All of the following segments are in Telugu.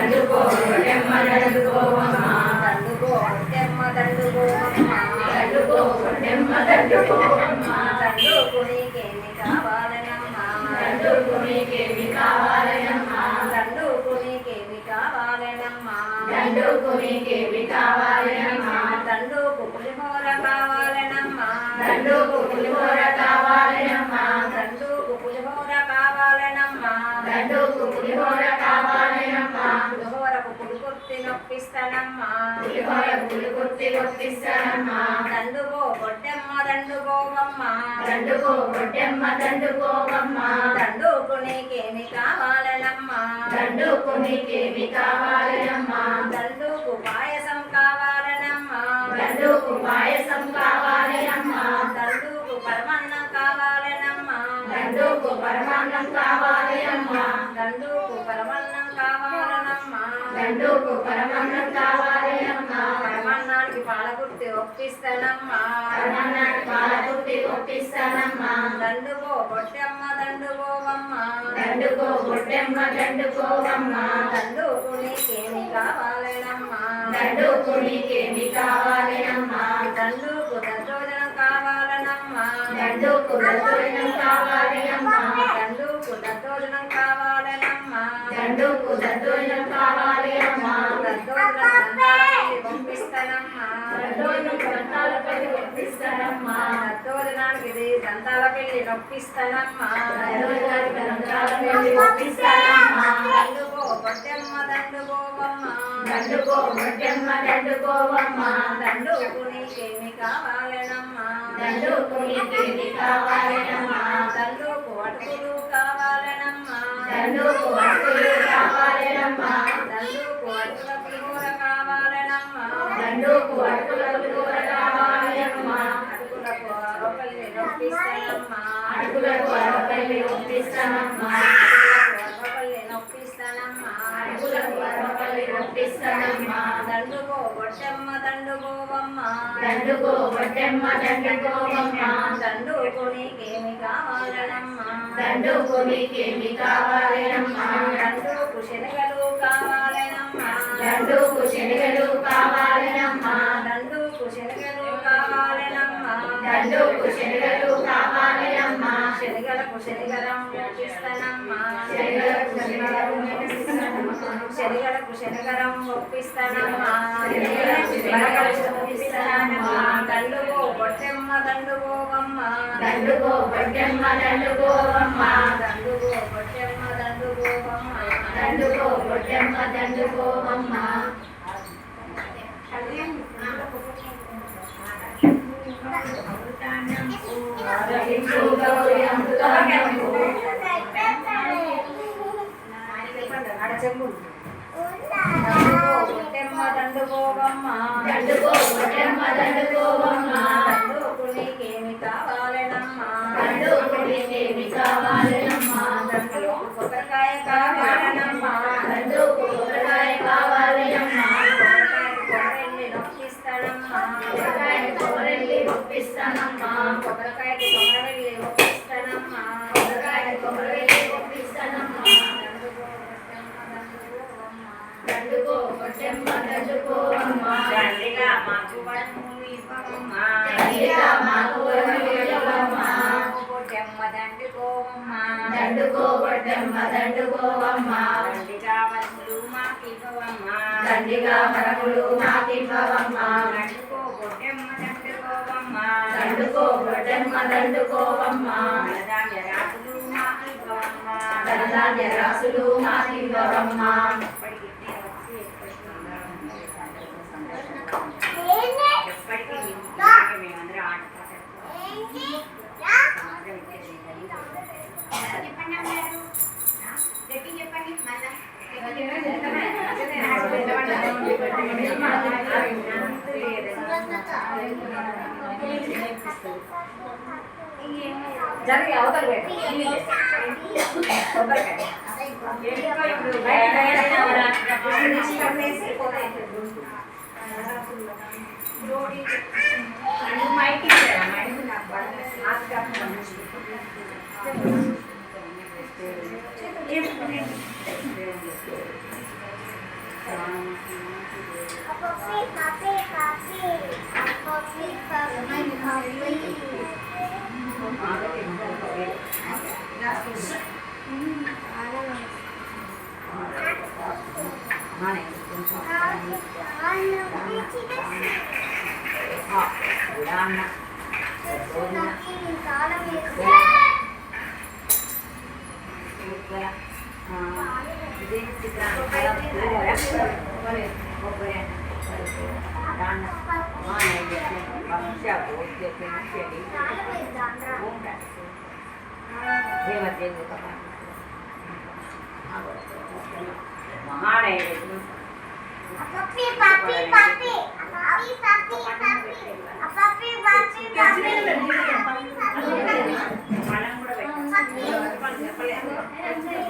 దండుకో గొడ్డెమ్మ దండుకోవమ్మ దండుకో గొడ్డెమ్మ దండుకోవమ్మ దండుకో గొడ్డెమ్మ దండుకోవమ్మ దండుకు నీకేమి కావాలనమ్మ దండుకు నీకేమి కావాలనమ్మ దండుకు నీకేమి కావాలనమ్మ దండుకు నీకేమి కావాలనమ్మ దండుకు పులిహోర కావాలనమ్మ దండుకు పులిహోర కావాలనమ్మ దండుకు పులిహోర కావాలనమ్మ దండుకు పులిహోర కావాలనమ్మ పులిహోరకు పులికొత్తి నొప్పిస్తానమ్మ పులిహోరకు పులికొత్తి నొప్పిస్తానమ్మ దండుకో గొడ్డెమ్మ దండుకోవమ్మ దండుకో గొడ్డెమ్మ దండుకోవమ్మ దండుకు నీకేమి కావాలనమ్మ దండుకు నీకేమి కావాలనమ్మ దండుకు పాయసం కావాలనమ్మ దండుకు పాయసం కావాలనమ్మ దండుకు పరమాన్నం కావాలనమ్మ దండుకు పరమాన్నం కావాలనమ్మ దండుకు పరమాన్నం కావాలనమ్మ దండుకు పరమాన్నం కావాలనమ్మ పరమాన్నానికి పాలకుర్తి ఒప్పిస్తానమ్మ పరమాన్నానికి పాలకుర్తి ఒప్పిస్తానమ్మ దండుకో గొడ్డెమ్మ దండుకోవమ్మ దండుకో గొడ్డెమ్మ దండుకోవమ్మ దండుకు నీకేమి కావాలనమ్మ దండుకు నీకేమి కావాలనమ్మ దండుకు దద్దోజనం కావాలనమ్మ దండుకు దద్దోజనం కావాలనమ్మ దండుకు దద్దోజనం కావాలనమ్మ దండుకు దద్దోజనం కావాలనమ్మ దద్దోజనం పంపిస్తానమ్మ దద్దోజనం దంతాలపల్లి పంపిస్తానమ్మ దద్దోజనానికి దంతాల పెళ్లి నొప్పిస్తానమ్మ దద్దోజనానికి దంతాల పెళ్లి నొప్పిస్తానమ్మ దండుకో గొడ్డెమ్మ దండుకోవమ్మ దండుకో గొడ్డెమ్మ దండుకోవమ్మ దండుకు నీకేమి కావాలనమ్మ దండుకు నీకేమి కావాలనమ్మ దండుకు అటుకులు కావాలనమ్మ దండుకు అటుకులు కావాలనమ్మ దండుకు అటుకుల పులిహోర కావాలనమ్మ దండుకు అటుకుల పులిహోర కావాలనమ్మ అటుకులకు అరపల్లి నొప్పిస్తానమ్మ అటుకులకు అరపల్లి నొప్పిస్తానమ్మ అరపల్లి నొప్పిస్తానమ్మ అటుకులకు అరపల్లి నొప్పిస్తానమ్మ దండుకో గొడ్డెమ్మ దండుకోవమ్మ దండుకో గొడ్డెమ్మ దండుకోవమ్మ దండుకు నీకేమి కావాలనమ్మ దండుకు నీకేమి కావాలనమ్మ దండుకు శనగలు కావాలనమ్మ దండుకు శనగలు కావాలనమ్మ దండుకు శనగలు కావాలనమ్మ దండుకు శనగలు కావాలనమ్మ శనగలకు శనగలం ఒప్పిస్తానమ్మ శనగలకు శనగలం శనగలకు శనగలం ఒప్పిస్తానమ్మ దండుకో గొడ్డెమ్మ దండుకోవమ్మ దండుకో గొడ్డెమ్మ దండుకోవమ్మ దండుకో గొడ్డెమ్మ దండుకోవమ్మ దండుకో గొడ్డెమ్మ దండుకోవమ్మ గొడ్డెమ్మ దండుకోవమ్మ దండుకో గొడ్డెమ్మ దండుకోవమ్మ దండుకు నీకేమి కావాలనమ్మ దండుకు నీకేమి కావాలనమ్మ దండుకు కొబ్బరికాయ కావాలనమ్మ దండుకు కొబ్బరికాయ కావాలనమ్మ కొబ్బరికాయకి నొప్పిస్తానమ్మ కొబ్బరికాయకి కొబ్బరెల్లి నొప్పిస్తానమ్మ కొబ్బరికాయకి కొబ్బరెల్లి నొప్పిస్తానమ్మ కొబ్బరికాయకి కొబ్బరెల్లి నొప్పిస్తానమ్మ దండుకో గొడ్డెమ్మ దండుకోవమ్మ దండిగా మాకు వరములు ఇవ్వమ్మ దండిగా మాకు వరములు ఇవ్వమ్మ గొడ్డెమ్మ దండుకోవమ్మ దండుకో గొడ్డెమ్మ దండుకోవమ్మ దండిగా వరములు మాకివ్వమ్మ దండిగా వరములు మాకివ్వమ్మ దండుకో గొడ్డెమ్మ దండుకోవమ్మ దండుకో గొడ్డెమ్మ దండుకోవమ్మ ధనధాన్య రాసులు మాకివ్వమ్మ ధనధాన్య రాసులు మాకివ్వమ్మ జరిగి అవతల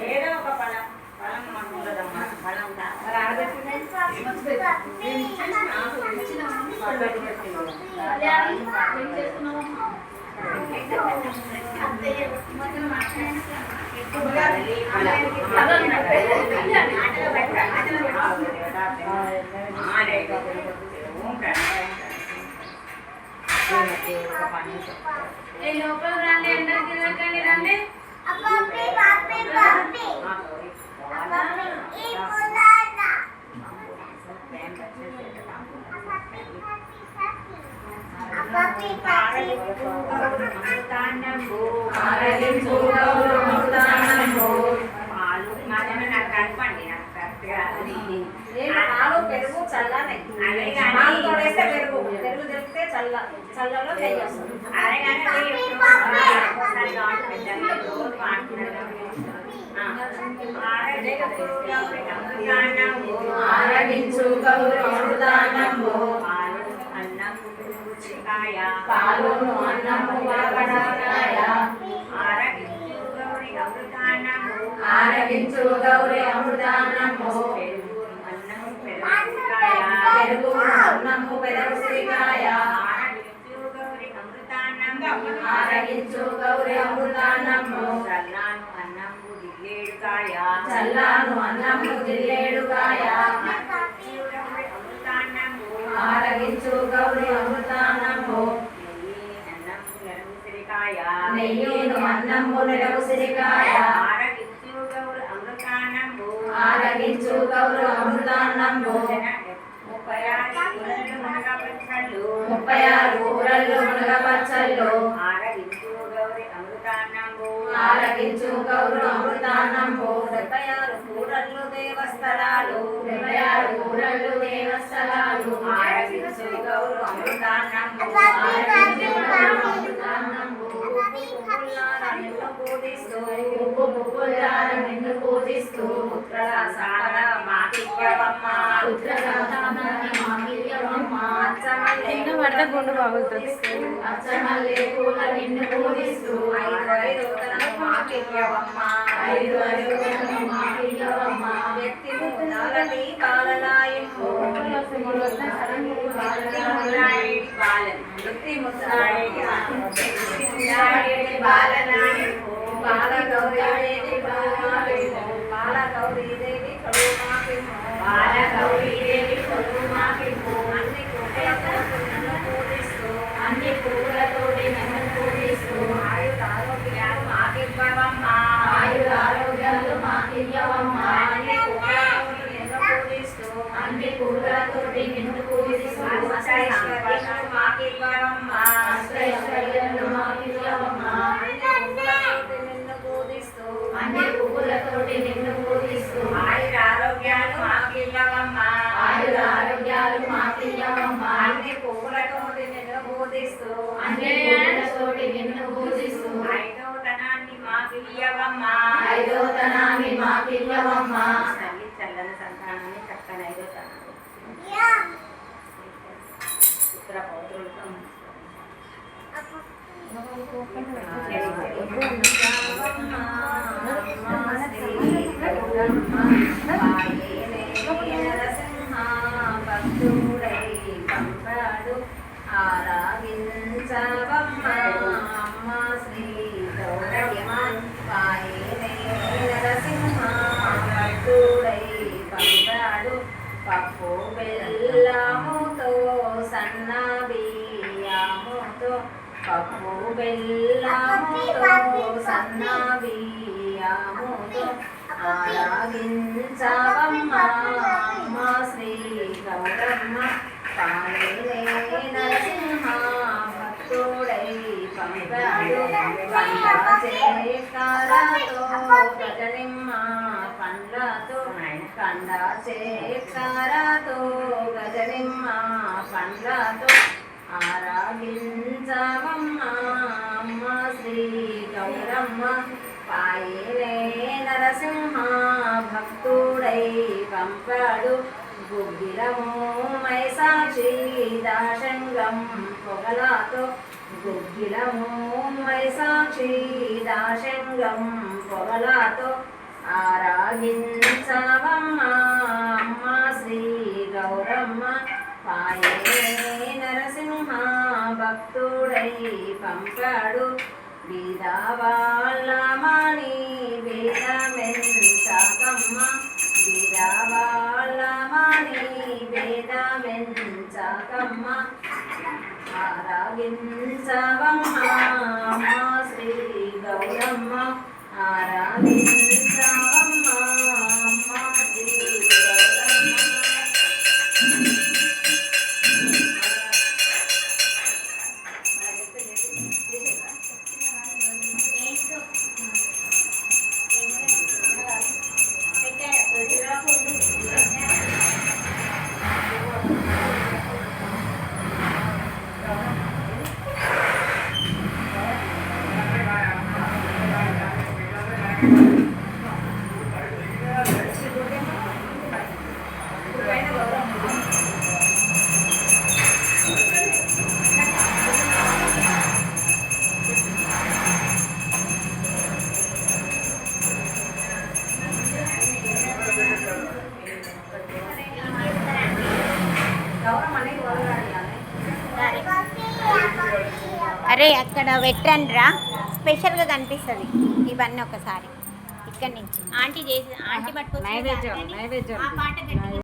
ఏదో ఒక పలం పలం ఉండదమ్మా పలం లోపల రండి ఎండకి తిరగండి రండి పాలు పెరుగు చల్లనే పాలు తోడేస్తే పెరుగు పెరుగు తెలిపితే చల్లలో నెయ్యి వస్తుంది ఆరగించు గౌరి అమృతాన్నము పాలును అన్నము వరకడాయ ఆరగించు గౌరి అమృతాన్నము పెరుగు అన్నము పెదవుసిరికాయ ఆరగించు గౌరి అమృతాన్నము చల్లాను అన్నము జిల్లేడుకాయ ఆరగించు గౌరి అమృతాన్నము నెయ్యును అన్నము నెలవుసిరికాయ ఆరగించు గౌరి అమృతాన్నము 36 ఊరళ్ళు మునగపచ్చళ్ళు ఆరగించు గౌరి అమృతాన్నము 76 ఊరళ్ళు దేవస్థలాలు ఆరగించు గౌరి అమృతాన్నము నిన్ను పూజిస్తూ పుత్రసాగర మాకివ్వవమ్మ పడితే గుండు బాగుతుంది అచ్చమల్లే పూల నిన్ను పూజిస్తూ 5 మాకివ్వవమ్మ 5 వ్యక్తి ముదాలని బాలలాయము వ్యక్తి ముదాలని బాలలాయము బాల గౌరీదేవి కరుణాకిము అన్ని పూలతోటి నన్ను పూజిస్తూ ఆయురారోగ్యాలు మాకివ్వవమ్మ అన్ని పూలతోటి నిన్ను పూజిస్తూ అష్టైశ్వర్యాలు మాకివ్వవమ్మ అన్ని పువ్వులతోటి నిన్ను పూజిస్తూ ఆయురారోగ్యాలు మాకివ్వవమ్మ అన్ని పువ్వులతోటి నిన్ను పూజిస్తూ ఐదో తనాన్ని మాకివ్వవమ్మ తల్లి చల్లని సంతానాన్ని చక్కని ఐదో తనాన్ని పుత్ర పౌత్రులతో భక్తుడై పంపాడు ఆరాగించవమ్మ అమ్మ శ్రీ గౌరమ్మ నరసింహ భక్తుడై పంపాడు పప్పు బెల్లముతో సన్న బియ్యముతో పప్పు బెల్లముతో సన్న బియ్యముతో ఆరాగించవమ్మ మా శ్రీ గౌరమ్మ పాలే నరసింహ భక్తుడై పంపాడు కండచేకారతో గజనిమ్మ పండ్లతో కండచేకారతో గజనిమ్మ పండ్లతో ఆరాగించవమ్మ అమ్మ శ్రీ గౌరమ్మ పాయలే నరసింహ భక్తుడై పంపాడు గుగ్గిలము మైసాక్షి దాశంగం పొగలాతో గుగ్గిలము మైసాక్షి దాశంగం పొగలాతో ఆరాగించవమ్మ అమ్మ శ్రీ గౌరమ్మ పాయే నరసింహ భక్తుడై పంపాడు బీదవాళ్ళమని భేదమెంచకమ్మ బీదవాళ్ళమని భేదమెంచకమ్మ ఆరాగించవమ్మ అమ్మ శ్రీ గౌరమ్మ ఆరాగించవమ్మ అమ్మ శ్రీ గౌరమ్మ అరే అక్కడ పెట్టండి రా, స్పెషల్గా కనిపిస్తుంది ఇవన్నీ ఒకసారి ఇక్కడి నుంచి ఆంటీ చేసి ఆంటీ పట్టుకొచ్చి నైవేద్యం ఆ పాట కట్టి